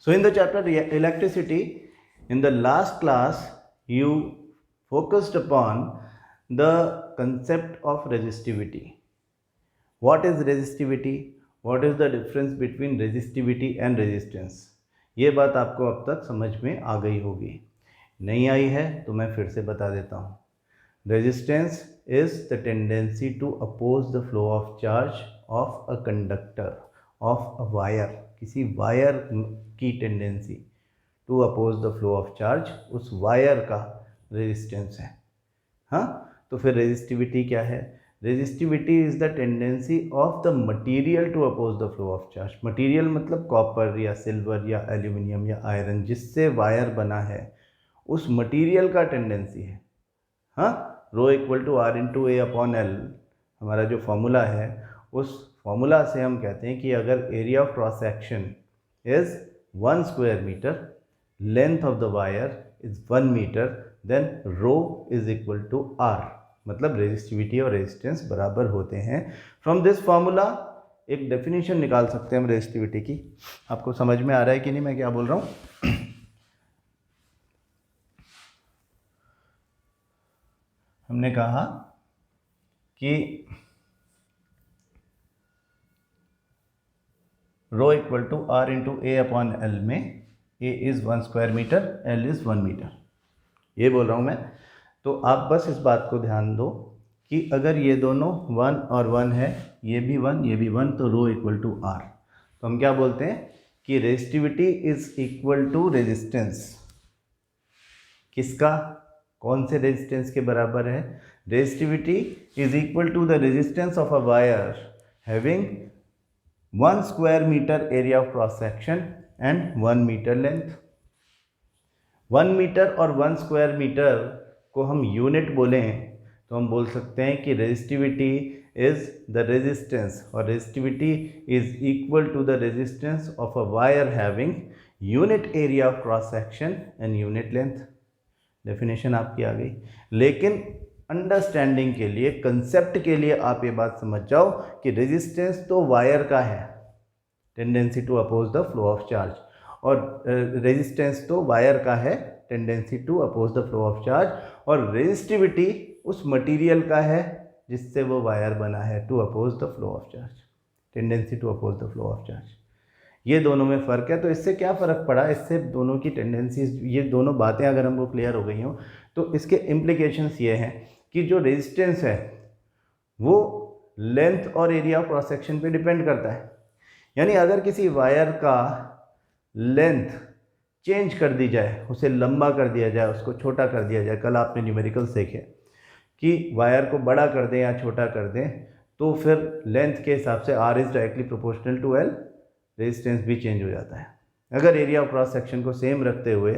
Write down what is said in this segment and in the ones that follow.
So in the chapter electricity, in the last class, you focused upon the concept of resistivity. What is resistivity? What is the difference between resistivity and resistance? ये बात आपको अब तक समझ में आ गई होगी। नहीं आई है तो मैं फिर से बता देता हूँ। Resistance is the tendency to oppose the flow of charge of a conductor, of a wire. किसी वायर की tendency to oppose the flow of charge, उस वायर का रेजिस्टेंस है। हाँ, तो फिर रेजिस्टिविटी क्या है? Resistivity is the tendency of the material to oppose the flow of charge. Material मतलब कॉपर या सिल्वर या एल्यूमिनियम या आयरन, जिससे वायर बना है, उस मटेरियल का टेंडेंसी है। हाँ, rho equal to R into A upon L हमारा जो फॉर्मूला है, उस फॉर्मूला से हम कहते हैं कि अगर area of cross section is 1 square metre, length of the wire is 1 metre, then rho is equal to R. मतलब रेजिस्टिविटी और रेजिस्टेंस बराबर होते हैं। फ्रॉम दिस फॉर्मूला एक डेफिनेशन निकाल सकते हैं हम रेजिस्टिविटी की। आपको समझ में आ रहा है कि नहीं मैं क्या बोल रहा हूँ? हमने कहा कि rho equal to R into A upon L में A is 1 square metre, L is 1 metre, ये बोल रहा हूँ मैं। तो आप बस इस बात को ध्यान दो कि अगर ये दोनों 1 और 1 है, ये भी 1 ये भी 1, तो रो इक्वल टू आर। तो हम क्या बोलते हैं कि resistivity is equal to resistance. किसका? कौन से रेजिस्टेंस के बराबर है? Resistivity is equal to the resistance of a wire having 1 square metre area of cross section and 1 metre length. 1 metre और 1 स्क्वायर मीटर को हम यूनिट बोलें तो हम बोल सकते हैं कि रेजिस्टिविटी इज द रेजिस्टेंस, और resistivity is equal to the resistance of a wire having unit area of cross section and unit length. Definition आपकी आ गई। लेकिन अंडरस्टैंडिंग के लिए, कंसेप्ट के लिए आप ये बात समझ जाओ कि रेजिस्टेंस तो वायर का है, tendency to oppose the flow of charge, और रेजिस्टेंस तो वायर का है, tendency to oppose the flow of charge, और रेजिस्टिविटी उस मटेरियल का है जिससे वो वायर बना है, to oppose the flow of charge, tendency to oppose the flow of charge. ये दोनों में फ़र्क है। तो इससे क्या फ़र्क पड़ा? इससे दोनों की टेंडेंसीज, ये दोनों बातें अगर हमको क्लियर हो गई हों तो इसके इम्प्लीकेशंस ये हैं कि जो रेजिस्टेंस है वो लेंथ और एरिया ऑफ क्रॉस सेक्शन पे डिपेंड करता है। यानी अगर किसी वायर का लेंथ चेंज कर दी जाए, उसे लंबा कर दिया जाए, उसको छोटा कर दिया जाए, कल आपने न्यूमेरिकल्स देखे कि वायर को बड़ा कर दें या छोटा कर दें, तो फिर लेंथ के हिसाब से R is directly proportional to L, resistance भी चेंज हो जाता है। अगर एरिया ऑफ क्रॉस सेक्शन को सेम रखते हुए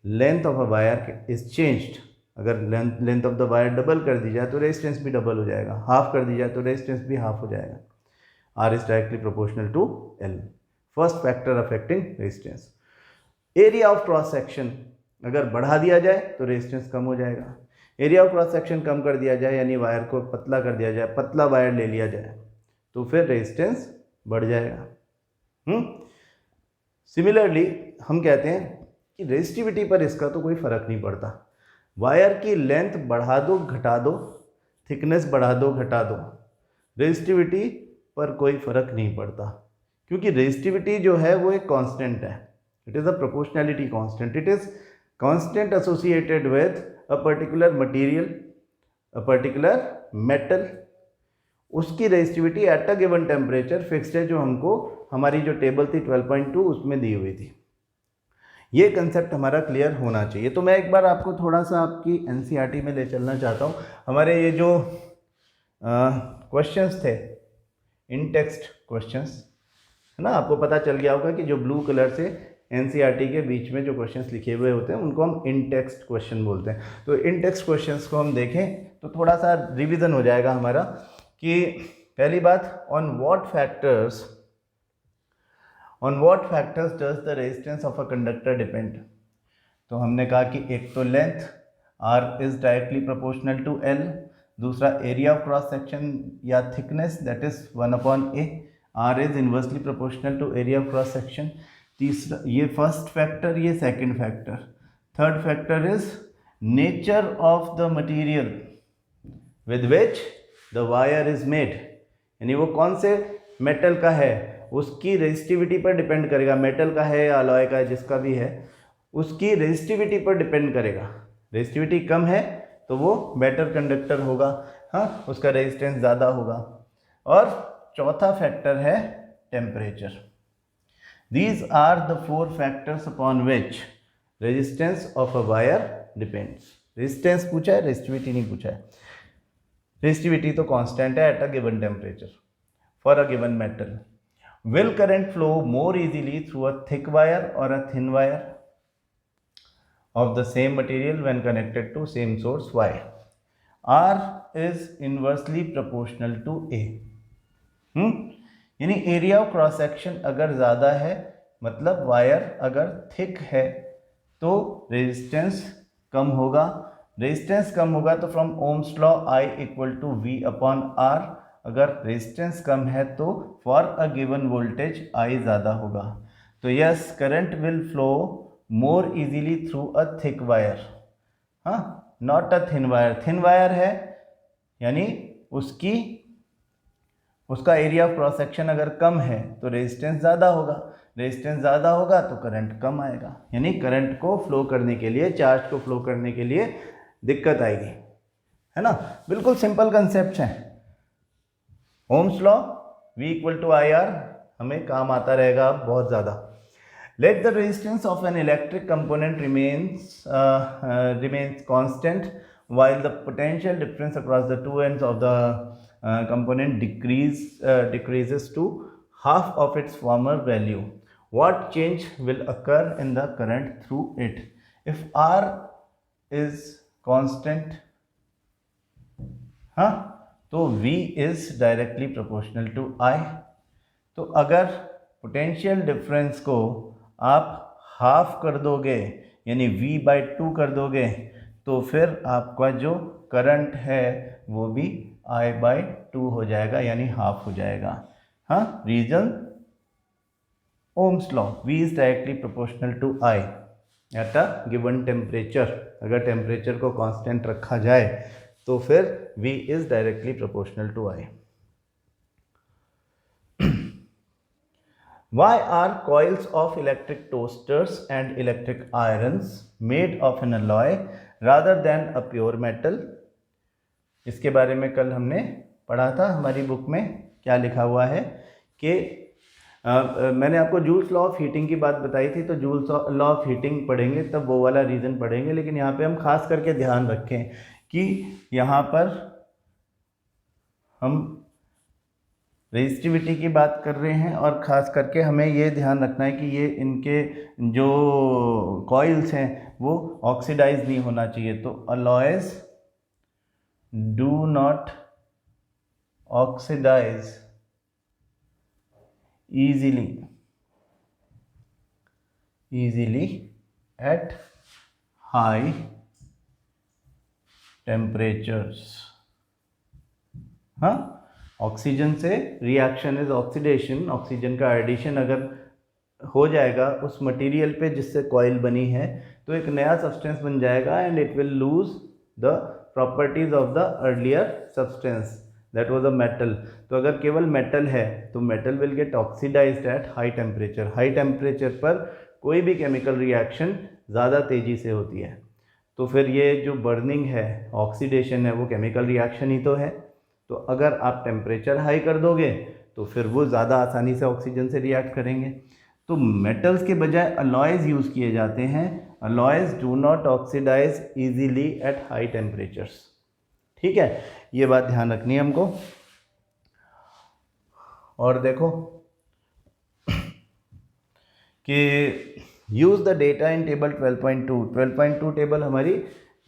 length of a wire is changed, अगर length of the wire double कर दी जाए तो रेजिस्टेंस भी डबल हो जाएगा, हाफ कर दी जाए तो रेजिस्टेंस भी हाफ हो जाएगा। R is directly proportional to L, first factor affecting resistance. Area of cross section अगर बढ़ा दिया जाए तो रेजिस्टेंस कम हो जाएगा, एरिया ऑफ क्रॉस सेक्शन कम कर दिया जाए यानी वायर को पतला कर दिया जाए, पतला वायर ले लिया जाए, तो फिर रेजिस्टेंस बढ़ जाएगा। सिमिलरली हम कहते हैं कि रेजिस्टिविटी पर इसका तो कोई फ़र्क नहीं पड़ता। वायर की लेंथ बढ़ा दो घटा दो, थिकनेस बढ़ा दो घटा दो, रेजिस्टिविटी पर कोई फ़र्क नहीं पड़ता, क्योंकि रेजिस्टिविटी जो है वो एक कांस्टेंट है। It is a proportionality constant, it is constant associated with a particular material, a particular metal. उसकी resistivity at a given temperature fixed है, जो हमको हमारी जो टेबल थी 12.2 उसमें दी हुई थी। ये कंसेप्ट हमारा क्लियर होना चाहिए। तो मैं एक बार आपको थोड़ा सा आपकी एनसीईआरटी में ले चलना चाहता हूँ। हमारे ये जो क्वेश्चंस थे, इन टेक्स्ट क्वेश्चंस है ना, आपको पता चल गया होगा कि जो ब्लू कलर से एनसीईआरटी के बीच में जो क्वेश्चंस लिखे हुए होते हैं उनको हम इन टेक्स्ट क्वेश्चन बोलते हैं। तो इन टेक्स्ट क्वेश्चंस को हम देखें तो थोड़ा सा रिविज़न हो जाएगा हमारा कि पहली बात, on what factors does the resistance of a conductor depend. तो हमने कहा कि एक तो length, R is directly proportional to L, दूसरा एरिया ऑफ क्रॉस सेक्शन या thickness that is 1/a, R is inversely proportional to area of cross section, तीसरा, ये फर्स्ट फैक्टर, ये second factor. Third factor is nature of the material with which the wire is made, यानी वो कौन से metal का है उसकी रेजिस्टिविटी पर डिपेंड करेगा। मेटल का है या अलॉय का है, जिसका भी है, उसकी रेजिस्टिविटी पर डिपेंड करेगा। रेजिस्टिविटी कम है तो वो बेटर कंडक्टर होगा, हाँ, उसका रेजिस्टेंस ज़्यादा होगा। और चौथा फैक्टर है temperature. These are the four factors upon which resistance of a wire depends. Resistance पूछा है, resistivity नहीं पूछा है। Resistivity तो constant है at a given temperature for a given metal. Will current flow more easily through a thick wire or a thin wire of the same material when connected to same source? Why? R is inversely proportional to A. यानी area of cross section अगर ज़्यादा है, मतलब wire अगर thick है, तो resistance कम होगा। रेजिस्टेंस कम होगा तो from Ohm's law I equal to V upon R. अगर रेजिस्टेंस कम है तो for a given voltage I ज़्यादा होगा। तो yes, current will flow more easily through a thick wire, हाँ, not a thin wire. Thin wire है यानी उसका एरिया ऑफ क्रॉस सेक्शन अगर कम है तो रेजिस्टेंस ज़्यादा होगा। रेजिस्टेंस ज़्यादा होगा तो करंट कम आएगा, यानी करंट को फ्लो करने के लिए, चार्ज को फ्लो करने के लिए दिक्कत आएगी, है ना। बिल्कुल सिंपल कंसेप्ट है। Ohm's law V equal to I R हमें काम आता रहेगा बहुत ज़्यादा। Let the resistance of an electric component remains constant while the potential difference across the two ends of the component decreases to half of its former value. What change will occur in the current through it? If R is constant, हाँ, तो V is directly proportional to I. तो अगर potential difference को आप half कर दोगे, यानी V/2 कर दोगे, तो फिर आपका जो करंट है वो भी I/2 हो जाएगा, यानी हाफ हो जाएगा। हाँ, reason Ohm's law, V is directly proportional to I at a given temperature. अगर टेम्परेचर को कांस्टेंट रखा जाए तो फिर V is directly proportional to I. Why are coils of electric toasters and electric irons made of an alloy rather than a pure metal? इसके बारे में कल हमने पढ़ा था। हमारी बुक में क्या लिखा हुआ है कि मैंने आपको जूल्स लॉ ऑफ हीटिंग की बात बताई थी, तो जूल्स लॉ ऑफ हीटिंग पढ़ेंगे तब वो वाला रीज़न पढ़ेंगे, लेकिन यहाँ पे हम खास करके ध्यान रखें कि यहाँ पर हम रेजिस्टिविटी की बात कर रहे हैं, और ख़ास करके हमें ये ध्यान रखना है कि ये इनके जो कॉइल्स हैं वो ऑक्सीडाइज नहीं होना चाहिए। तो alloys do not oxidise easily at high temperatures. हाँ, ऑक्सीजन से रिएक्शन इज ऑक्सीडेशन। ऑक्सीजन का एडिशन अगर हो जाएगा उस मटेरियल पे जिससे कॉइल बनी है, तो एक नया सब्सटेंस बन जाएगा and it will lose the properties of the earlier substance that was a metal. तो अगर केवल मेटल है तो metal will get oxidised at high temperature. High temperature पर कोई भी केमिकल रिएक्शन ज़्यादा तेज़ी से होती है, तो फिर ये जो बर्निंग है, ऑक्सीडेशन है, वो केमिकल रिएक्शन ही तो है। तो अगर आप टेम्परेचर हाई कर दोगे तो फिर वो ज़्यादा आसानी से ऑक्सीजन से रिएक्ट करेंगे। तो मेटल्स के बजाय अलॉयज़ यूज़ किए जाते हैं। Alloys do not oxidise easily at high temperatures. ठीक है, ये बात ध्यान रखनी है हमको। और देखो कि use the data in table 12.2। 12.2 table हमारी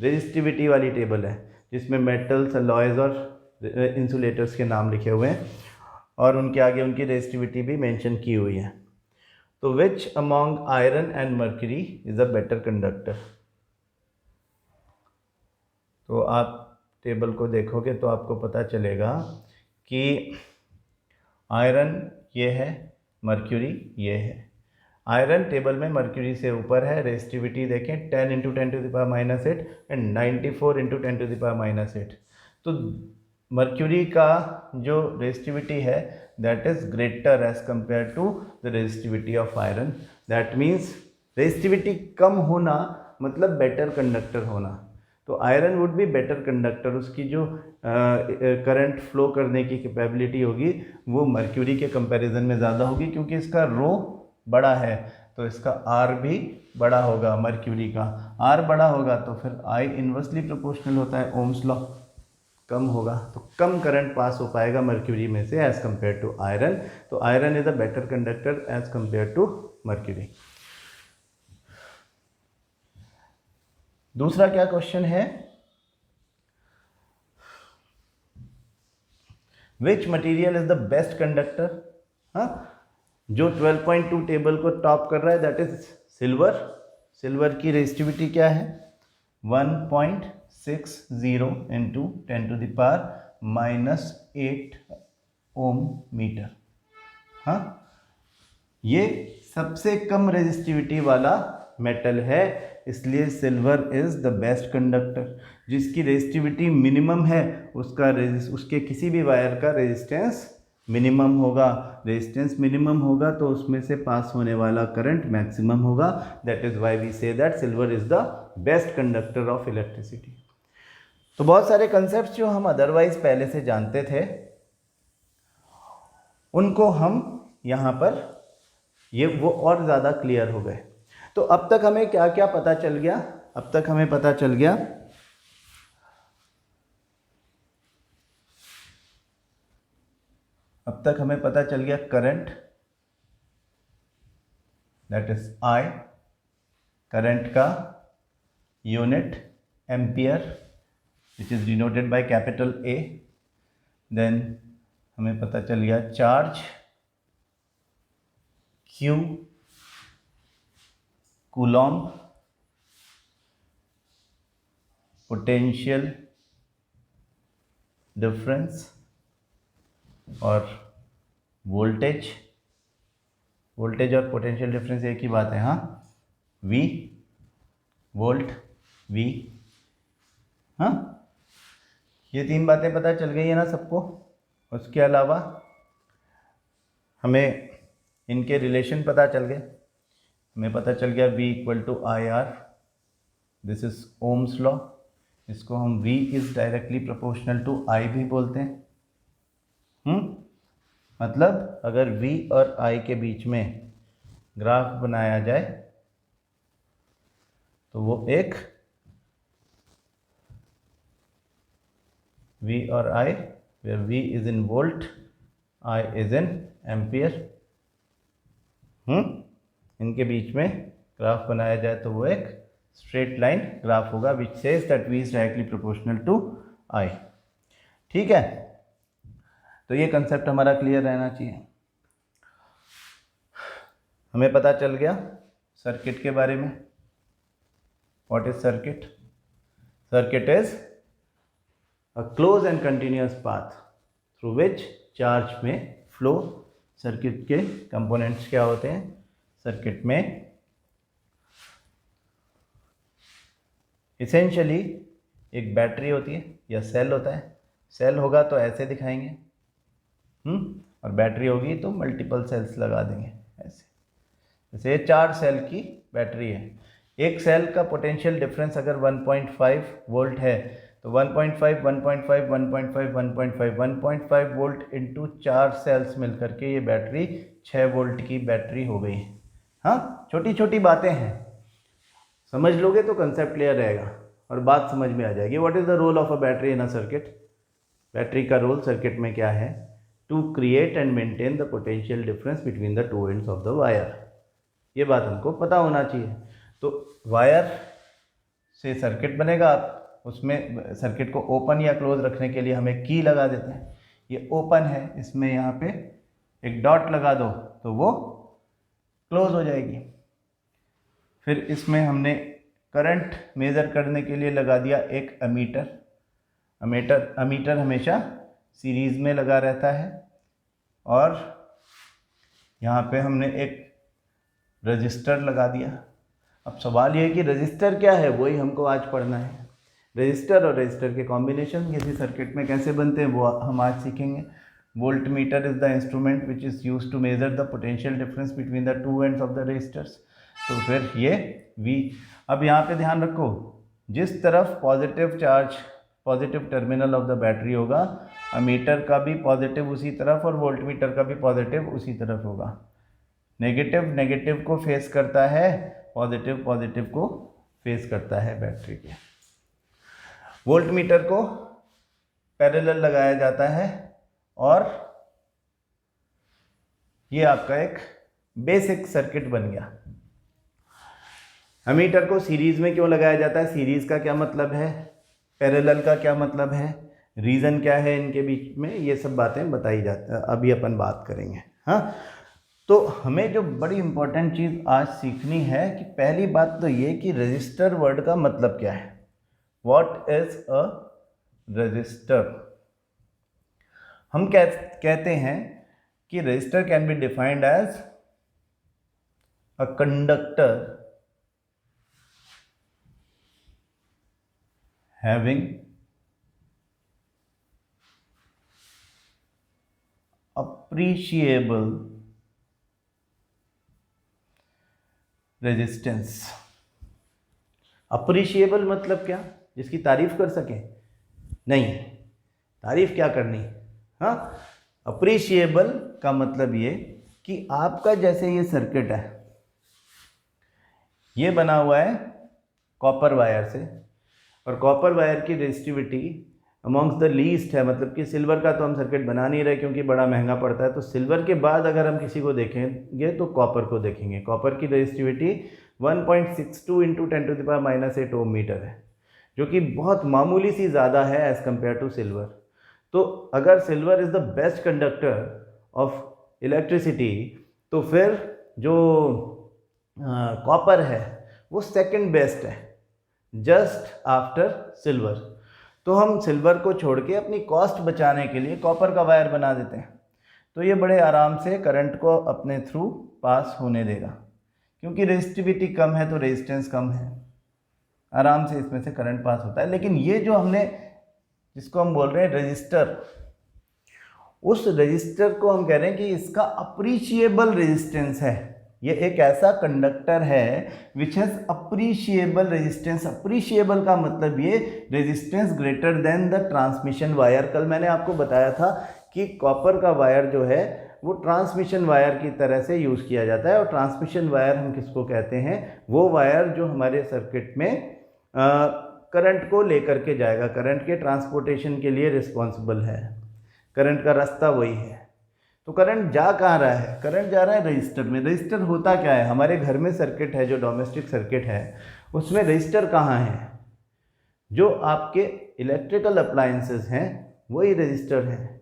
रेजिस्टिविटी वाली टेबल है, जिसमें मेटल्स, अलॉयज़ और इंसुलेटर्स के नाम लिखे हुए हैं और उनके आगे उनकी रेजिस्टिविटी भी मेंशन की हुई है। तो which among iron and mercury is a better conductor. तो आप टेबल को देखोगे तो आपको पता चलेगा कि आयरन ये है, मर्क्यूरी ये है। आयरन टेबल में मर्क्यूरी से ऊपर है, रेजिस्टिविटी देखें 10 × 10⁻⁸ एंड 94 × 10⁻⁸। तो मर्क्यूरी का जो रेजिस्टिविटी है that is greater as compare to the resistivity of iron. That means resistivity कम होना मतलब बेटर कंडक्टर होना। तो iron would be better conductor, उसकी जो करंट फ्लो करने की कैपेबिलिटी होगी वो मर्क्यूरी के कंपैरिजन में ज़्यादा होगी, क्योंकि इसका रो बड़ा है तो इसका आर भी बड़ा होगा। मर्क्यूरी का आर बड़ा होगा तो फिर आई इन्वर्सली प्रोपोर्शनल होता है, ओम्स लॉ, कम होगा तो कम करंट पास हो पाएगा मर्क्यूरी में से एज कंपेयर टू आयरन। तो iron is a better conductor as compare to mercury. दूसरा क्या क्वेश्चन है, which material is the best conductor. हाँ, जो 12.2 टेबल को टॉप कर रहा है दैट इज सिल्वर। सिल्वर की रेजिस्टिविटी क्या है 1.60 × 10⁻⁻8 ओम मीटर। हाँ, ये सबसे कम रेजिस्टिविटी वाला मेटल है, इसलिए silver is the best conductor. जिसकी रेजिस्टिविटी मिनिमम है उसके किसी भी वायर का रेजिस्टेंस मिनिमम होगा। रेजिस्टेंस मिनिमम होगा तो उसमें से पास होने वाला करंट मैक्सिमम होगा। That is why we say that silver is the best conductor of electricity. तो बहुत सारे कंसेप्ट जो हम अदरवाइज पहले से जानते थे उनको हम यहाँ पर वो और ज़्यादा क्लियर हो गए। तो अब तक हमें क्या क्या पता चल गया, अब तक हमें पता चल गया current that is I, current का unit ampere which is denoted by capital A. Then हमें पता चल गया charge Q, coulomb, potential difference और वोल्टेज। वोल्टेज और पोटेंशियल डिफरेंस एक ही बात है। हाँ, V वोल्ट V। हाँ, ये तीन बातें पता चल गई है ना सबको। उसके अलावा हमें इनके रिलेशन पता चल गए। हमें पता चल गया V = IR, this is Ohm's law. इसको हम V is directly proportional to I भी बोलते हैं। मतलब अगर V और I के बीच में ग्राफ बनाया जाए तो वो एक V और I where V is in volt, I is in ampere. इनके बीच में ग्राफ बनाया जाए तो वो एक स्ट्रेट लाइन ग्राफ होगा which says that V is directly proportional to I। ठीक है, तो ये कंसेप्ट हमारा क्लियर रहना चाहिए। हमें पता चल गया सर्किट के बारे में। What is circuit? Circuit is a close and continuous path through which charge में फ्लो। सर्किट के कंपोनेंट्स क्या होते हैं? सर्किट में इसेंशियली एक बैटरी होती है या सेल होता है। सेल होगा तो ऐसे दिखाएंगे, और बैटरी होगी तो मल्टीपल सेल्स लगा देंगे ऐसे। जैसे ये 4 सेल की बैटरी है। एक सेल का पोटेंशियल डिफरेंस अगर 1.5 वोल्ट है तो 1.5 1.5 1.5 1.5 1.5 वोल्ट इंटू 4 सेल्स मिलकर के ये बैटरी 6 वोल्ट की बैटरी हो गई। हाँ, छोटी छोटी बातें हैं, समझ लोगे तो कंसेप्ट क्लियर रहेगा और बात समझ में आ जाएगी। What is the role of a battery in a circuit? Battery का रोल सर्किट में क्या है? To create and maintain the potential difference between the two ends of the wire. ये बात हमको पता होना चाहिए। तो वायर से सर्किट बनेगा, उसमें सर्किट को ओपन या क्लोज रखने के लिए हमें की लगा देते हैं। ये ओपन है, इसमें यहाँ पे एक डॉट लगा दो तो वो क्लोज हो जाएगी। फिर इसमें हमने करंट मेज़र करने के लिए लगा दिया एक अमीटर। अमीटर हमेशा सीरीज़ में लगा रहता है। और यहाँ पे हमने एक रजिस्टर लगा दिया। अब सवाल ये है कि रजिस्टर क्या है, वही हमको आज पढ़ना है। रजिस्टर और रजिस्टर के कॉम्बिनेशन किसी सर्किट में कैसे बनते हैं वो हम आज सीखेंगे। Voltmeter is the instrument which is use to measure the potential difference between the two ends of the resistors. तो फिर ये V। अब यहाँ पे ध्यान रखो, जिस तरफ positive charge, positive terminal of the battery होगा, अमीटर का भी पॉजिटिव उसी तरफ और वोल्ट मीटर का भी पॉजिटिव उसी तरफ होगा। नेगेटिव नेगेटिव को फेस करता है, पॉजिटिव पॉजिटिव को फेस करता है बैटरी के। वोल्ट मीटर को पैरेलल लगाया जाता है और ये आपका एक बेसिक सर्किट बन गया। अमीटर को सीरीज में क्यों लगाया जाता है, सीरीज का क्या मतलब है, पैरेलल का क्या मतलब है, रीज़न क्या है इनके बीच में, ये सब बातें बताई जाती है, अभी अपन बात करेंगे। हाँ, तो हमें जो बड़ी इंपॉर्टेंट चीज़ आज सीखनी है कि पहली बात तो ये कि रजिस्टर वर्ड का मतलब क्या है। What is a resistor? हम कहते हैं कि resistor can be defined as a conductor having appreciable resistance। Appreciable मतलब क्या, जिसकी तारीफ कर सके? नहीं, तारीफ क्या करनी। हाँ, अप्रिशिएबल का मतलब ये कि आपका जैसे ये सर्किट है, ये बना हुआ है कॉपर वायर से, और कॉपर वायर की रेजिस्टिविटी अमॉन्ग्स द लीस्ट है, मतलब कि सिल्वर का तो हम सर्किट बना नहीं रहे क्योंकि बड़ा महंगा पड़ता है, तो सिल्वर के बाद अगर हम किसी को देखेंगे तो कॉपर को देखेंगे। कॉपर की रेजिस्टिविटी 1.62 इंटू 10⁻⁻8 ओम मीटर है, जो कि बहुत मामूली सी ज़्यादा है एज़ कम्पेयर टू सिल्वर। तो अगर silver is the best conductor of electricity, तो फिर जो कॉपर है वो सेकंड बेस्ट है, जस्ट आफ्टर सिल्वर। तो हम सिल्वर को छोड़ के अपनी कॉस्ट बचाने के लिए कॉपर का वायर बना देते हैं, तो ये बड़े आराम से करंट को अपने थ्रू पास होने देगा, क्योंकि रेजिस्टिविटी कम है तो रेजिस्टेंस कम है, आराम से इसमें से करंट पास होता है। लेकिन ये जो हमने, जिसको हम बोल रहे हैं रजिस्टर, उस रजिस्टर को हम कह रहे हैं कि इसका अप्रिशिएबल रेजिस्टेंस है। ये एक ऐसा कंडक्टर है which has appreciable resistance. Appreciable का मतलब ये resistance greater than the transmission wire. कल मैंने आपको बताया था कि कॉपर का वायर जो है वो ट्रांसमिशन वायर की तरह से यूज़ किया जाता है, और ट्रांसमिशन वायर हम किसको कहते हैं, वो वायर जो हमारे सर्किट में करंट को लेकर के जाएगा, करंट के ट्रांसपोर्टेशन के लिए रिस्पॉन्सिबल है, करंट का रास्ता वही है। तो करंट जा कहाँ रहा है, करंट जा रहा है रजिस्टर में। रजिस्टर होता क्या है, हमारे घर में सर्किट है, जो डोमेस्टिक सर्किट है उसमें रजिस्टर कहाँ है, जो आपके इलेक्ट्रिकल अप्लायंसेस हैं वही रजिस्टर हैं।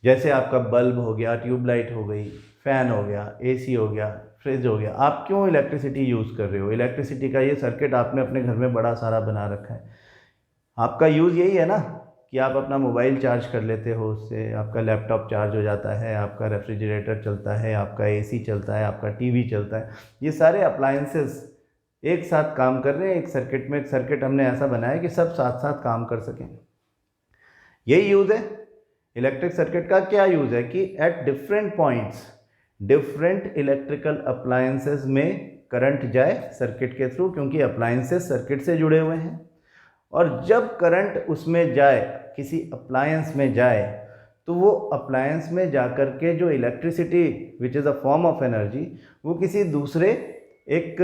जैसे आपका बल्ब हो गया, ट्यूबलाइट हो गई, फ़ैन हो गया, एसी हो गया, फ्रिज हो गया। आप क्यों इलेक्ट्रिसिटी यूज़ कर रहे हो, इलेक्ट्रिसिटी का ये सर्किट आपने अपने घर में बड़ा सारा बना रखा है, आपका यूज़ यही है ना कि आप अपना मोबाइल चार्ज कर लेते हो, उससे आपका लैपटॉप चार्ज हो जाता है, आपका रेफ्रिजरेटर चलता है, आपका एसी चलता है, आपका टीवी चलता है। ये सारे अप्लायंसेस एक साथ काम कर रहे हैं एक सर्किट में। एक सर्किट हमने ऐसा बनाया कि सब साथ साथ काम कर सकें, यही यूज़ है इलेक्ट्रिक सर्किट का। क्या यूज़ है कि at different points different electrical appliances में करंट जाए सर्किट के थ्रू, क्योंकि अप्लायंसेस सर्किट से जुड़े हुए हैं। और जब करंट उसमें जाए, किसी अप्लायंस में जाए, तो वो अप्लायंस में जाकर के जो electricity which is a form of energy, वो किसी दूसरे एक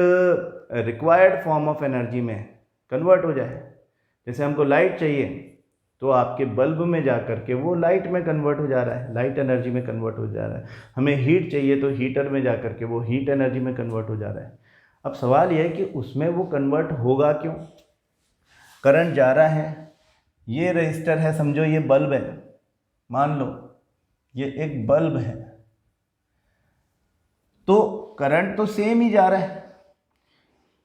रिक्वायर्ड फॉर्म ऑफ एनर्जी में कन्वर्ट हो जाए। जैसे हमको लाइट चाहिए तो आपके बल्ब में जा कर के वो लाइट में कन्वर्ट हो जा रहा है, लाइट एनर्जी में कन्वर्ट हो जा रहा है। हमें हीट चाहिए तो हीटर में जा कर के वो हीट एनर्जी में कन्वर्ट हो जा रहा है। अब सवाल यह है कि उसमें वो कन्वर्ट होगा क्यों, करंट जा रहा है, ये रजिस्टर है, समझो ये बल्ब है, मान लो ये एक बल्ब है, तो करंट तो सेम ही जा रहा है।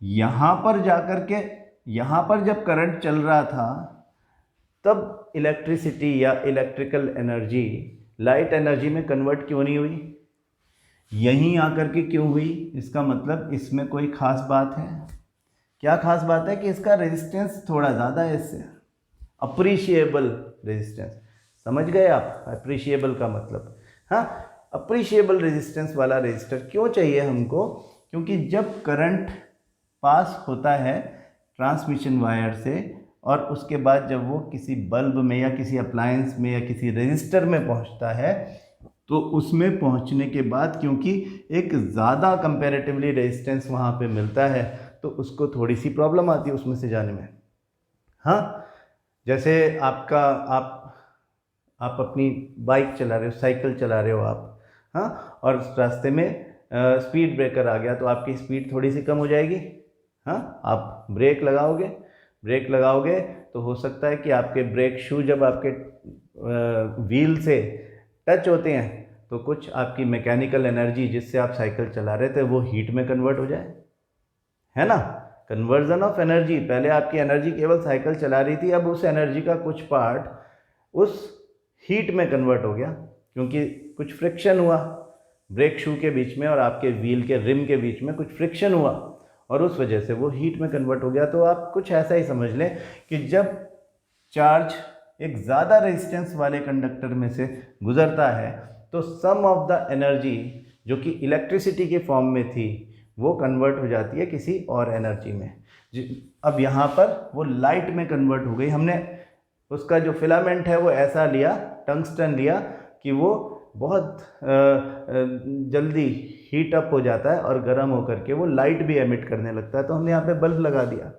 यहाँ पर जाकर के, यहाँ पर जब करंट चल रहा था तब इलेक्ट्रिसिटी या इलेक्ट्रिकल एनर्जी लाइट एनर्जी में कन्वर्ट क्यों नहीं हुई? यहीं आकर के क्यों हुई, इसका मतलब इसमें कोई ख़ास बात है। क्या ख़ास बात है कि इसका रेजिस्टेंस थोड़ा ज़्यादा है इससे, अप्रिशिएबल रेजिस्टेंस। समझ गए आप अप्रिशिएबल का मतलब? हाँ, अप्रिशिएबल रेजिस्टेंस वाला रेजिस्टर क्यों चाहिए हमको? क्योंकि जब करंट पास होता है ट्रांसमिशन वायर से और उसके बाद जब वो किसी बल्ब में या किसी अप्लायंस में या किसी रेजिस्टर में पहुंचता है, तो उसमें पहुंचने के बाद क्योंकि एक ज़्यादा कंपैरेटिवली रेजिस्टेंस वहाँ पे मिलता है, तो उसको थोड़ी सी प्रॉब्लम आती है उसमें से जाने में। हाँ, जैसे आप अपनी बाइक चला रहे हो, साइकिल चला रहे हो आप, हाँ, और रास्ते में स्पीड ब्रेकर आ गया तो आपकी स्पीड थोड़ी सी कम हो जाएगी। हाँ, आप ब्रेक लगाओगे तो हो सकता है कि आपके ब्रेक शू जब आपके व्हील से टच होते हैं तो कुछ आपकी मैकेनिकल एनर्जी जिससे आप साइकिल चला रहे थे वो हीट में कन्वर्ट हो जाए, है ना। कन्वर्जन ऑफ एनर्जी, पहले आपकी एनर्जी केवल साइकिल चला रही थी, अब उस एनर्जी का कुछ पार्ट उस हीट में कन्वर्ट हो गया क्योंकि कुछ फ्रिक्शन हुआ ब्रेक शू के बीच में और आपके व्हील के रिम के बीच में कुछ फ्रिक्शन हुआ और उस वजह से वो हीट में कन्वर्ट हो गया। तो आप कुछ ऐसा ही समझ लें कि जब चार्ज एक ज़्यादा रेजिस्टेंस वाले कंडक्टर में से गुजरता है तो सम ऑफ द एनर्जी जो कि इलेक्ट्रिसिटी के फॉर्म में थी वो कन्वर्ट हो जाती है किसी और एनर्जी में। अब यहाँ पर वो लाइट में कन्वर्ट हो गई। हमने उसका जो फिलामेंट है वो ऐसा लिया, टंगस्टन लिया कि वो बहुत जल्दी हीट अप हो जाता है और गर्म होकर के वो लाइट भी एमिट करने लगता है, तो हमने यहाँ पे बल्ब लगा दिया।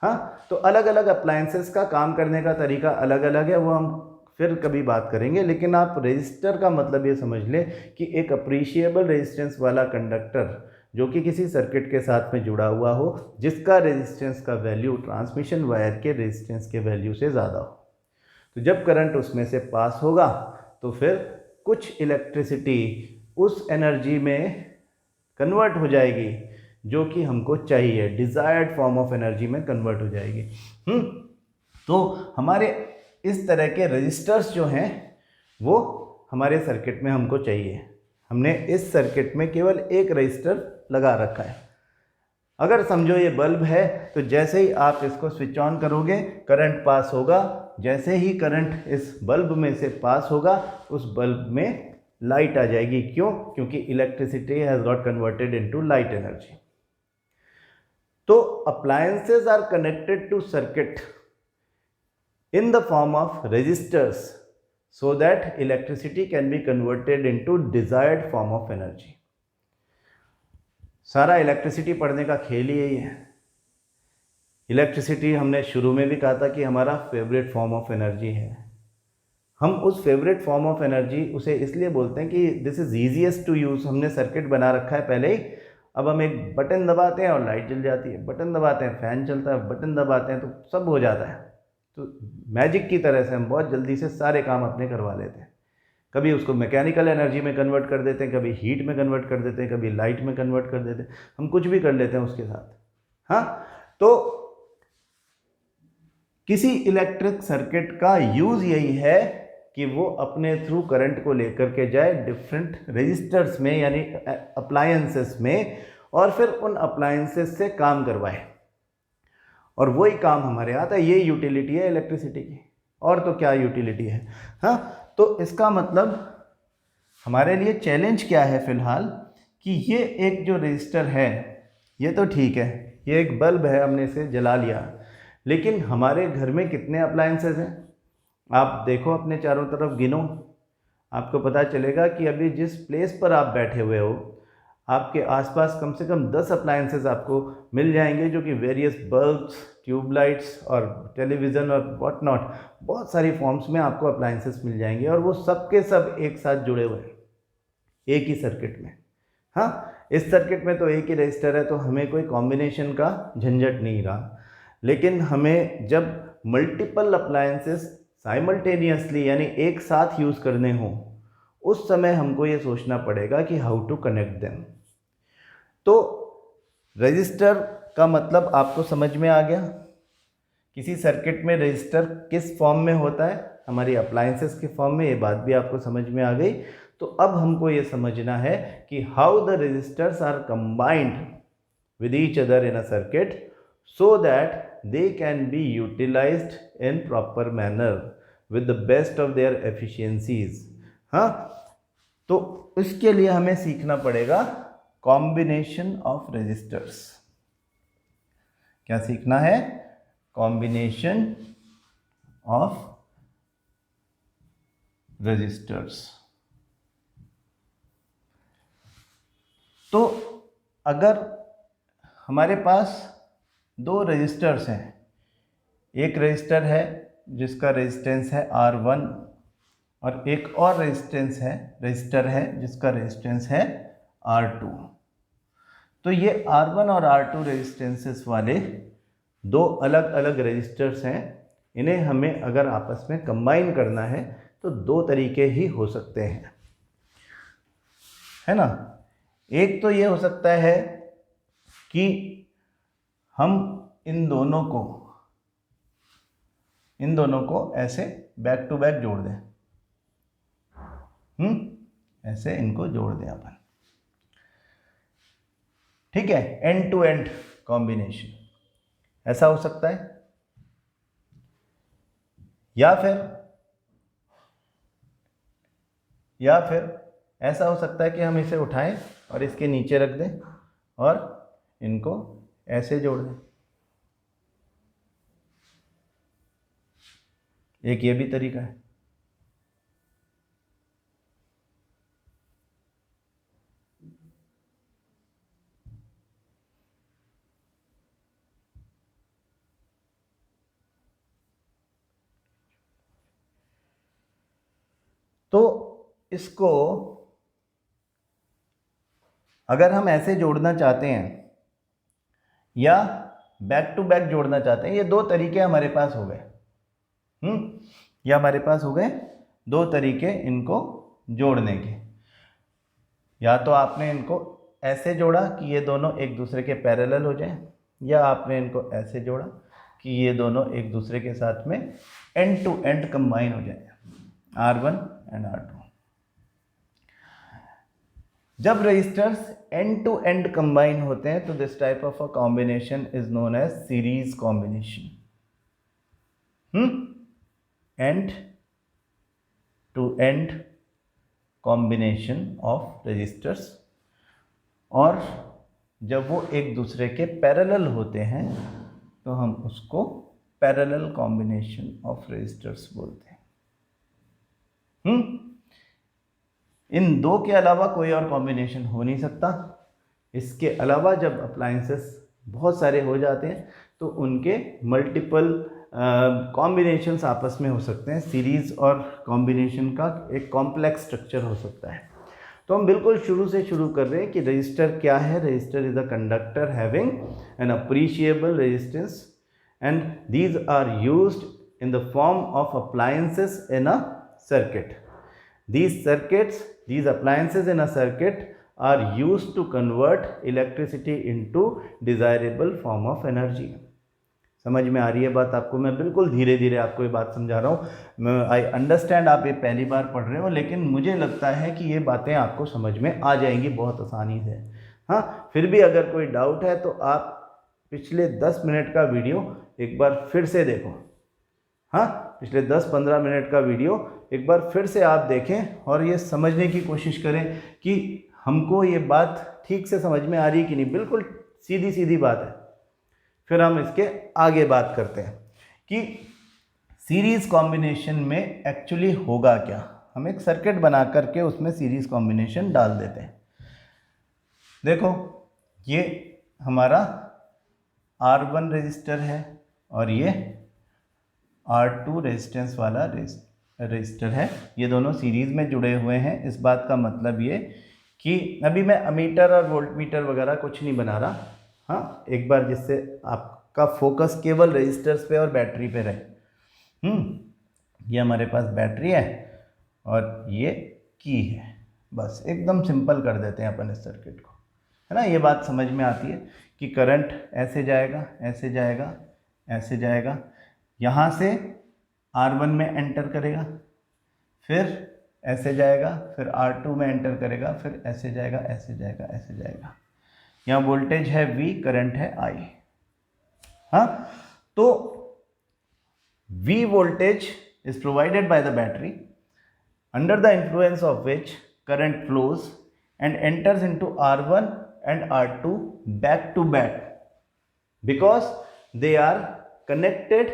हाँ, तो अलग अलग अप्लायंसेस का काम करने का तरीका अलग अलग है, वो हम फिर कभी बात करेंगे। लेकिन आप रेजिस्टर का मतलब ये समझ लें कि एक अप्रिशिएबल रेजिस्टेंस वाला कंडक्टर जो कि किसी सर्किट के साथ में जुड़ा हुआ हो, जिसका रेजिस्टेंस का वैल्यू ट्रांसमिशन वायर के रेजिस्टेंस के वैल्यू से ज़्यादा हो। तो जब करंट उसमें से पास होगा तो फिर कुछ इलेक्ट्रिसिटी उस एनर्जी में कन्वर्ट हो जाएगी जो कि हमको चाहिए, डिज़ायर्ड फॉर्म ऑफ एनर्जी में कन्वर्ट हो जाएगी। तो हमारे इस तरह के रजिस्टर्स जो हैं वो हमारे सर्किट में हमको चाहिए। हमने इस सर्किट में केवल एक रजिस्टर लगा रखा है। अगर समझो ये बल्ब है तो जैसे ही आप इसको स्विच ऑन करोगे करंट पास होगा, जैसे ही करंट इस बल्ब में से पास होगा उस बल्ब में लाइट आ जाएगी। क्यों? क्योंकि electricity has got converted into light energy. तो appliances are connected to circuit in the form of resistors so that electricity can be converted into desired form of energy। सारा इलेक्ट्रिसिटी पढ़ने का खेल ही यही है। इलेक्ट्रिसिटी हमने शुरू में भी कहा था कि हमारा फेवरेट फॉर्म ऑफ एनर्जी है। हम उस फेवरेट फॉर्म ऑफ एनर्जी उसे इसलिए बोलते हैं कि this is easiest to use. हमने सर्किट बना रखा है पहले ही, अब हम एक बटन दबाते हैं और लाइट जल जाती है, बटन दबाते हैं फैन चलता है, बटन दबाते हैं तो सब हो जाता है। तो मैजिक की तरह से हम बहुत जल्दी से सारे काम अपने करवा लेते हैं। कभी उसको मैकेनिकल एनर्जी में कन्वर्ट कर देते हैं, कभी हीट में कन्वर्ट कर देते हैं, कभी लाइट में कन्वर्ट कर देते हैं, हम कुछ भी कर लेते हैं उसके साथ। हाँ, तो किसी इलेक्ट्रिक सर्किट का यूज़ यही है कि वो अपने थ्रू करंट को लेकर के जाए डिफरेंट रजिस्टर्स में यानी अप्लायंसेस में और फिर उन अप्लायंसेस से काम करवाए। और वही काम हमारे आता है। ये यूटिलिटी है इलेक्ट्रिसिटी की, और तो क्या यूटिलिटी है। हाँ, तो इसका मतलब हमारे लिए चैलेंज क्या है फ़िलहाल कि ये एक जो रजिस्टर है ये तो ठीक है, ये एक बल्ब है, हमने इसे जला लिया, लेकिन हमारे घर में कितने अप्लायंसेस हैं? आप देखो अपने चारों तरफ गिनो, आपको पता चलेगा कि अभी जिस प्लेस पर आप बैठे हुए हो आपके आसपास कम से कम 10 अप्लायंसेस आपको मिल जाएंगे जो कि वेरियस बल्ब्स, ट्यूबलाइट्स और टेलीविज़न और व्हाट नॉट, बहुत सारी फॉर्म्स में आपको अप्लायंसेस मिल जाएंगे और वो सब के सब एक साथ जुड़े हुए हैं एक ही सर्किट में। हाँ, इस सर्किट में तो एक ही रजिस्टर है तो हमें कोई कॉम्बिनेशन का झंझट नहीं रहा। लेकिन हमें जब मल्टीपल अप्लायंसेस साइमल्टेनियसली यानी एक साथ यूज़ करने हों उस समय हमको ये सोचना पड़ेगा कि हाउ टू कनेक्ट देम। तो रजिस्टर का मतलब आपको समझ में आ गया। किसी सर्किट में रजिस्टर किस फॉर्म में होता है? हमारी अप्लायंसेस के फॉर्म में, ये बात भी आपको समझ में आ गई। तो अब हमको ये समझना है कि how the resistors are combined with each other in a circuit so that they can be utilized in proper manner with the best of their efficiencies. हाँ, तो इसके लिए हमें सीखना पड़ेगा कॉम्बिनेशन ऑफ रेजिस्टर्स। क्या सीखना है? Combination of resistors. तो अगर हमारे पास दो रेजिस्टर्स हैं, एक रेजिस्टर है जिसका रेजिस्टेंस है R1 और एक और रेजिस्टर है जिसका रेजिस्टेंस है R2। तो ये R1 और R2 रेजिस्टेंसेस वाले दो अलग अलग रेजिस्टर्स हैं। इन्हें हमें अगर आपस में कंबाइन करना है तो दो तरीके ही हो सकते हैं, है ना। एक तो ये हो सकता है कि हम इन दोनों को ऐसे बैक टू बैक जोड़ दें। ऐसे इनको जोड़ दें अपन, ठीक है, एंड टू एंड कॉम्बिनेशन, ऐसा हो सकता है। या फिर ऐसा हो सकता है कि हम इसे उठाएं और इसके नीचे रख दें और इनको ऐसे जोड़ दें। एक ये भी तरीका है। तो इसको अगर हम ऐसे जोड़ना चाहते हैं या बैक टू बैक जोड़ना चाहते हैं, ये दो तरीके हमारे पास हो गए। या हमारे पास हो गए दो तरीके इनको जोड़ने के। या तो आपने इनको ऐसे जोड़ा कि ये दोनों एक दूसरे के पैरेलल हो जाएं, या आपने इनको ऐसे जोड़ा कि ये दोनों एक दूसरे के साथ में एंड टू एंड कंबाइन हो जाए, R1 एंड R2। जब resistors end to end combine होते हैं तो this type of a combination is known as series combination. End to end combination of resistors. और जब वो एक दूसरे के पैरेलल होते हैं तो हम उसको पैरेलल कॉम्बिनेशन ऑफ रजिस्टर्स बोलते हैं। इन दो के अलावा कोई और कॉम्बिनेशन हो नहीं सकता। इसके अलावा जब अप्लायंसेस बहुत सारे हो जाते हैं तो उनके मल्टीपल कॉम्बिनेशंस आपस में हो सकते हैं। सीरीज़ और कॉम्बिनेशन का एक कॉम्प्लेक्स स्ट्रक्चर हो सकता है। तो हम बिल्कुल शुरू से शुरू कर रहे हैं कि रजिस्टर क्या है। Resistor is a conductor having an appreciable resistance and these are used in the form of appliances in a circuit. These appliances in a circuit are used to convert electricity into desirable form of energy. समझ में आ रही है बात आपको? मैं बिल्कुल धीरे धीरे आपको ये बात समझा रहा हूँ। आई अंडरस्टैंड आप ये पहली बार पढ़ रहे हो, लेकिन मुझे लगता है कि ये बातें आपको समझ में आ जाएंगी बहुत आसानी से। हाँ, फिर भी अगर कोई डाउट है तो आप पिछले 10 मिनट का वीडियो एक बार फिर से देखो। हाँ, पिछले 10-15 मिनट का वीडियो एक बार फिर से आप देखें और ये समझने की कोशिश करें कि हमको ये बात ठीक से समझ में आ रही कि नहीं। बिल्कुल सीधी सीधी बात है। फिर हम इसके आगे बात करते हैं कि सीरीज़ कॉम्बिनेशन में एक्चुअली होगा क्या। हम एक सर्किट बना करके उसमें सीरीज़ कॉम्बिनेशन डाल देते हैं। देखो, ये हमारा R1 रजिस्टर है और ये R2 रेजिस्टेंस वाला रजिस्टर है। ये दोनों सीरीज़ में जुड़े हुए हैं। इस बात का मतलब ये कि अभी मैं अमीटर और वोल्टमीटर वगैरह कुछ नहीं बना रहा। हाँ, एक बार जिससे आपका फोकस केवल रजिस्टर्स पे और बैटरी पे रहे। ये हमारे पास बैटरी है और ये की है। बस एकदम सिंपल कर देते हैं अपन इस सर्किट को, है ना। ये बात समझ में आती है कि करंट ऐसे जाएगा, ऐसे जाएगा, ऐसे जाएगा, यहाँ से R1 में एंटर करेगा, फिर ऐसे जाएगा, फिर R2 में एंटर करेगा, फिर ऐसे जाएगा, ऐसे जाएगा, ऐसे जाएगा। यहाँ वोल्टेज है V, करंट है I। हाँ, तो V voltage is provided by the battery under the influence of which current flows and enters into R1 and R2 back to back because they are connected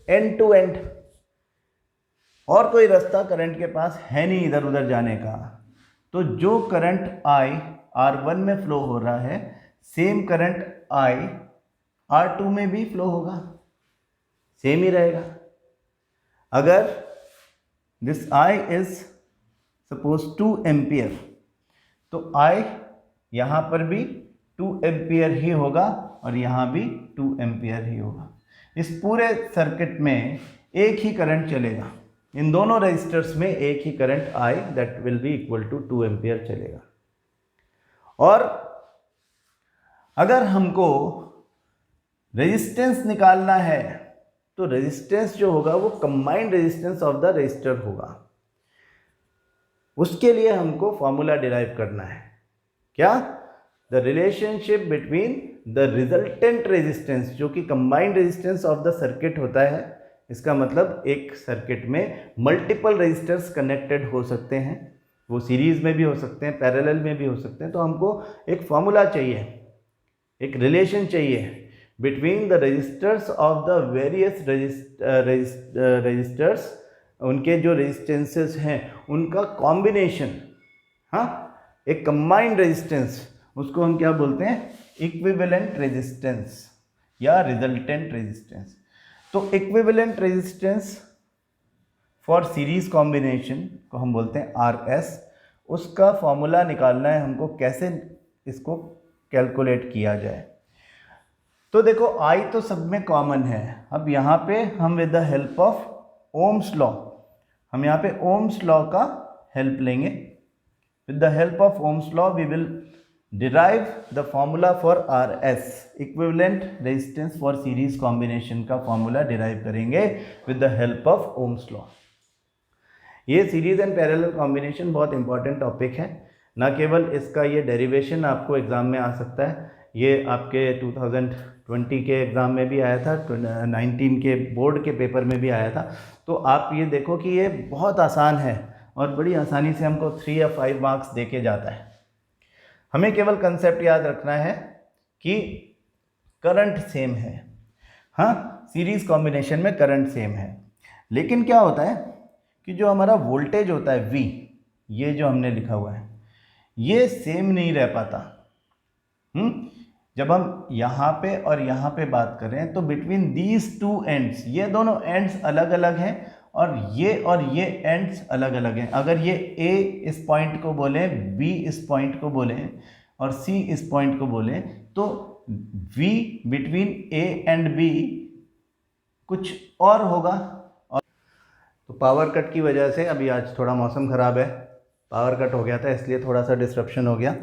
end to end। और कोई रास्ता current के पास है नहीं इधर उधर जाने का, तो जो करंट I R1 में फ्लो हो रहा है, सेम करंट I R2 में भी फ्लो होगा, सेम ही रहेगा। अगर this I is suppose 2 ampere, तो I यहाँ पर भी 2 एम्पियर ही होगा और यहाँ भी 2 एम्पियर ही होगा। इस पूरे सर्किट में एक ही करंट चलेगा, इन दोनों रेजिस्टर्स में एक ही current I that will be equal to 2 ampere चलेगा। और अगर हमको रेजिस्टेंस निकालना है तो रेजिस्टेंस जो होगा वो combined resistance of the resistor होगा। उसके लिए हमको फॉर्मूला डिराइव करना है, क्या? The relationship between the resultant resistance, जो कि combined resistance of the circuit होता है। इसका मतलब एक सर्किट में मल्टीपल रेजिस्टर्स कनेक्टेड हो सकते हैं, वो सीरीज में भी हो सकते हैं, पैरेलल में भी हो सकते हैं। तो हमको एक फॉर्मूला चाहिए, एक रिलेशन चाहिए between the resistors of the various resistors, उनके जो रेजिस्टेंसेस हैं उनका कॉम्बिनेशन। हाँ, एक कंबाइंड रेजिस्टेंस, उसको हम क्या बोलते हैं? इक्विवेलेंट रेजिस्टेंस या रिजल्टेंट रेजिस्टेंस। तो equivalent resistance for series combination को हम बोलते हैं RS। उसका फॉर्मूला निकालना है हमको, कैसे इसको कैलकुलेट किया जाए। तो देखो I तो सब में कॉमन है। अब यहाँ पे हम with the help of Ohm's law, हम यहाँ पे ओम्स लॉ का हेल्प लेंगे। With the help of Ohm's law we will derive the formula for RS, equivalent resistance for series combination का फॉर्मूला डिराइव करेंगे with the help of Ohm's law. ये series and parallel combination बहुत important topic है। ना केवल इसका ये derivation आपको एग्ज़ाम में आ सकता है, ये आपके 2020 के एग्ज़ाम में भी आया था, 19 के बोर्ड के पेपर में भी आया था। तो आप ये देखो कि ये बहुत आसान है और बड़ी आसानी से हमको 3 या 5 मार्क्स दे के जाता है। हमें केवल कंसेप्ट याद रखना है कि करंट सेम है। हाँ, सीरीज़ कॉम्बिनेशन में करंट सेम है, लेकिन क्या होता है कि जो हमारा वोल्टेज होता है V, ये जो हमने लिखा हुआ है, ये सेम नहीं रह पाता। जब हम यहाँ पे और यहाँ पे बात करें तो बिटवीन दीज टू एंड्स, ये दोनों एंड्स अलग अलग हैं और ये एंड्स अलग अलग हैं। अगर ये A इस पॉइंट को बोलें, B इस पॉइंट को बोलें और C इस पॉइंट को बोलें, तो V between A and B कुछ और होगा। और तो पावर कट की वजह से अभी आज थोड़ा मौसम ख़राब है, पावर कट हो गया था, इसलिए थोड़ा सा डिस्ट्रप्शन हो गया।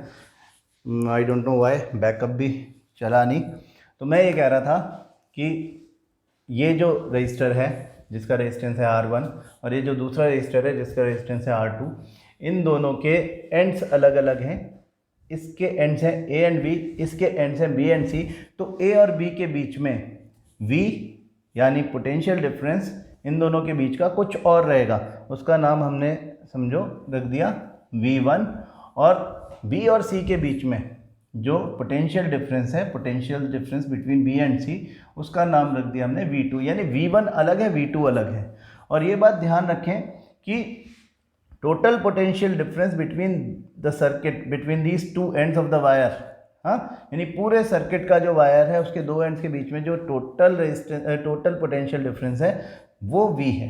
I don't know why, backup भी चला नहीं। तो मैं ये कह रहा था कि ये जो रजिस्टर है जिसका रेजिस्टेंस है R1 और ये जो दूसरा रजिस्टर है जिसका रेजिस्टेंस है R2, इन दोनों के एंड्स अलग अलग हैं। इसके एंड्स हैं A एंड B, इसके एंड्स हैं B एंड C। तो A और B के बीच में V यानी पोटेंशियल डिफरेंस इन दोनों के बीच का कुछ और रहेगा, उसका नाम हमने समझो रख दिया V1। और B और C के बीच में जो पोटेंशियल डिफरेंस है, potential difference between B and C, उसका नाम रख दिया हमने V2। यानी V1 अलग है, V2 अलग है। और ये बात ध्यान रखें कि total potential difference between the circuit between these two ends of the wire, हाँ, यानी पूरे सर्किट का जो वायर है उसके दो एंड्स के बीच में जो टोटल पोटेंशियल डिफरेंस है वो V है।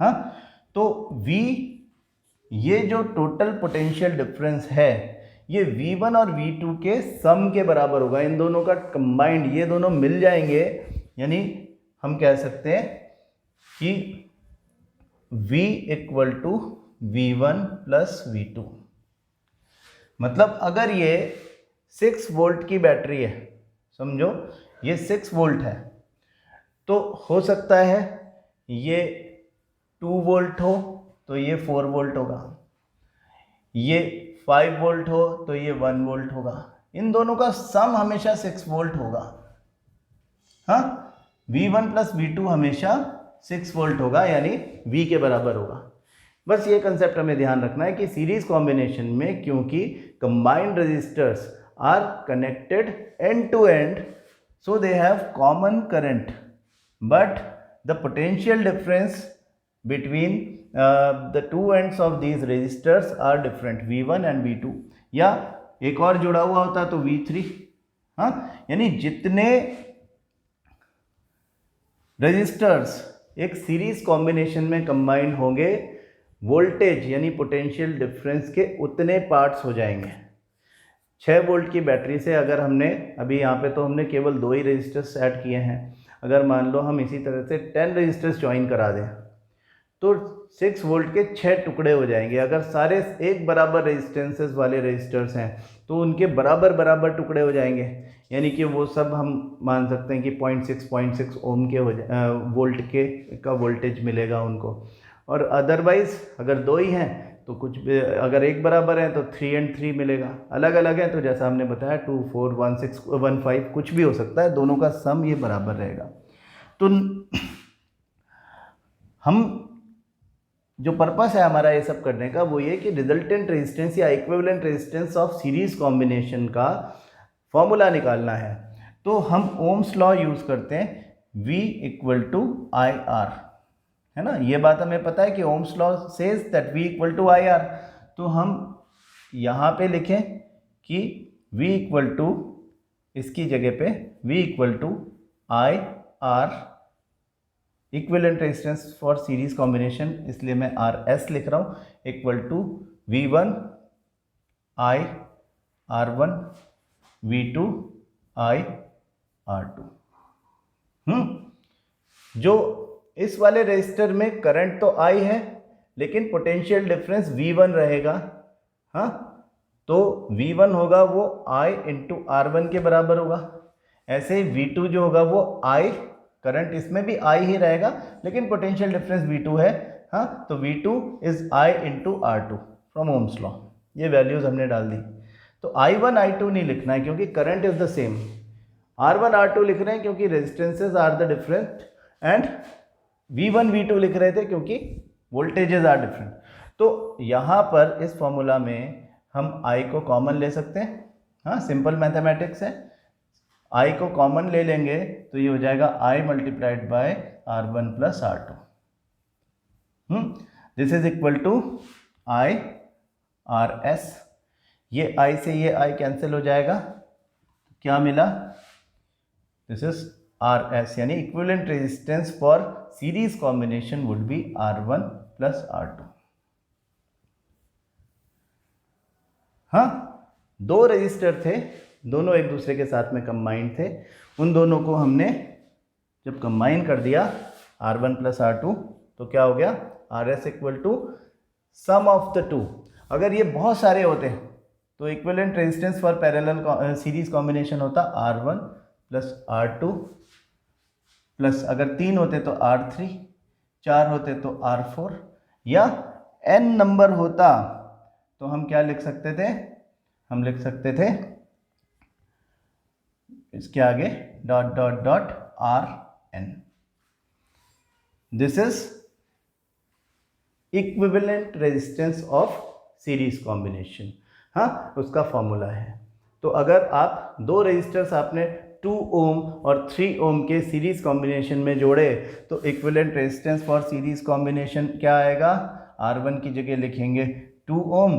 हाँ, तो V, ये जो टोटल पोटेंशियल डिफरेंस है ये V1 और V2 के सम के बराबर होगा। इन दोनों का कंबाइंड, ये दोनों मिल जाएंगे, यानी हम कह सकते हैं कि V equal to V1 plus V2। मतलब अगर ये 6 वोल्ट की बैटरी है, समझो ये 6 वोल्ट है, तो हो सकता है ये 2 वोल्ट हो, तो ये 4 वोल्ट होगा, ये 5 वोल्ट हो तो ये 1 वोल्ट होगा, इन दोनों का सम हमेशा 6 वोल्ट होगा। हाँ, V1 प्लस V2 हमेशा 6 वोल्ट होगा, यानी V के बराबर होगा। बस ये कंसेप्ट हमें ध्यान रखना है कि सीरीज कॉम्बिनेशन में क्योंकि combined resistors are connected end to end, so they have common current, but the potential difference between the two ends of these resistors are different, V1 and V2, या एक और जुड़ा हुआ होता तो V3। हाँ, यानी जितने रेजिस्टर्स एक सीरीज कॉम्बिनेशन में कंबाइंड होंगे, वोल्टेज यानी पोटेंशियल डिफरेंस के उतने पार्ट्स हो जाएंगे। 6 वोल्ट की बैटरी से अगर हमने अभी यहाँ पे तो हमने केवल 2 ही रेजिस्टर्स ऐड किए हैं, अगर मान लो हम इसी तरह से 10 रेजिस्टर्स ज्वाइन करा दें तो 6 वोल्ट के 6 टुकड़े हो जाएंगे। अगर सारे एक बराबर रेजिस्टेंसेस वाले रेजिस्टर्स हैं तो उनके बराबर बराबर टुकड़े हो जाएंगे, यानी कि वो सब हम मान सकते हैं कि 0.6 ओम के वोल्ट के का वोल्टेज मिलेगा उनको। और अदरवाइज़ अगर 2 ही हैं तो कुछ भी, अगर एक बराबर है तो 3 and 3 मिलेगा, अलग अलग है तो जैसा हमने बताया 2, 4, 1, 6, 1, 5 कुछ भी हो सकता है, दोनों का सम ये बराबर रहेगा। तो हम जो पर्पस है हमारा ये सब करने का वो ये कि रिजल्टेंट रेजिस्टेंस या equivalent resistance of series combination का फॉर्मूला निकालना है। तो हम ओम्स लॉ यूज़ करते हैं, V = IR, है ना। ये बात हमें पता है कि Ohm's law says that V = IR। तो हम यहाँ पे लिखें कि V इसकी जगह पे V = IR, equivalent resistance for series combination, इसलिए मैं RS लिख रहा हूँ, = V1 I R1 V2 I R2। जो इस वाले रेजिस्टर में करंट तो I है लेकिन पोटेंशियल डिफरेंस V1 रहेगा। हाँ, तो V1 होगा वो I × R1 के बराबर होगा। ऐसे ही V2 जो होगा वो I, करंट इसमें भी I ही रहेगा लेकिन पोटेंशियल डिफरेंस V2 है। हाँ, तो V2 is I × R2 from Ohm's law. ये वैल्यूज हमने डाल दी। तो I1 I2 नहीं लिखना है क्योंकि current is the same. R1 R2 लिख रहे हैं क्योंकि resistances are the different, and V1 V2 लिख रहे थे क्योंकि वोल्टेजेस आर डिफरेंट। तो यहाँ पर इस फॉर्मूला में हम I को कॉमन ले सकते हैं। हाँ, सिंपल मैथमेटिक्स है। I को कॉमन ले लेंगे तो ये हो जाएगा I × R1 + R2। This is equal to I RS। ये I से ये I कैंसिल हो जाएगा, क्या मिला? दिस इज RS, यानी equivalent resistance for series combination would be R1 + R2। हाँ, 2 रजिस्टर थे, दोनों एक दूसरे के साथ में कंबाइंड थे। उन दोनों को हमने जब कंबाइन कर दिया R1 + R2 तो क्या हो गया? RS = sum of the two. अगर ये बहुत सारे होते तो equivalent resistance for parallel series combination होता R1 + R2 प्लस, अगर 3 होते तो R3, 4 होते तो R4, या n नंबर होता तो हम क्या लिख सकते थे? हम लिख सकते थे इसके आगे ... Rn। This is equivalent resistance of series combination. हाँ, उसका फॉर्मूला है। तो अगर आप 2 रेजिस्टर्स आपने 2 ओम और 3 ओम के सीरीज कॉम्बिनेशन में जोड़े तो equivalent resistance for series combination क्या आएगा? R1 की जगह लिखेंगे 2 ओम,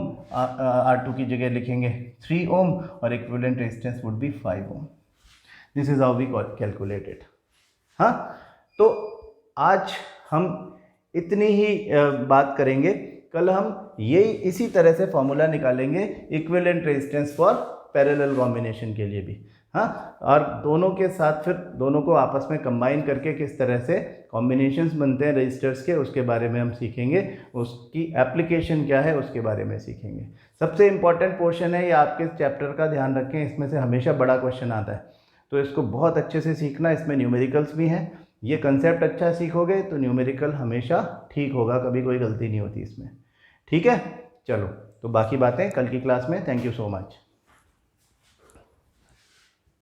R2 की जगह लिखेंगे 3 ओम, और equivalent resistance would be 5 ohm. This is how we calculated. हाँ, तो आज हम इतनी ही बात करेंगे। कल हम ये इसी तरह से फॉर्मूला निकालेंगे equivalent resistance for parallel combination के लिए भी। हाँ, और दोनों के साथ फिर दोनों को आपस में कंबाइन करके किस तरह से कॉम्बिनेशंस बनते हैं रजिस्टर्स के, उसके बारे में हम सीखेंगे। उसकी एप्लीकेशन क्या है उसके बारे में सीखेंगे। सबसे इम्पॉर्टेंट पोर्शन है ये आपके चैप्टर का, ध्यान रखें, इसमें से हमेशा बड़ा क्वेश्चन आता है तो इसको बहुत अच्छे से सीखना। इसमें न्यूमेरिकल्स भी हैं ये कंसेप्ट अच्छा सीखोगे तो न्यूमेरिकल हमेशा ठीक होगा, कभी कोई गलती नहीं होती इसमें। ठीक है, चलो तो बाकी बातें कल की क्लास में। Thank you so much.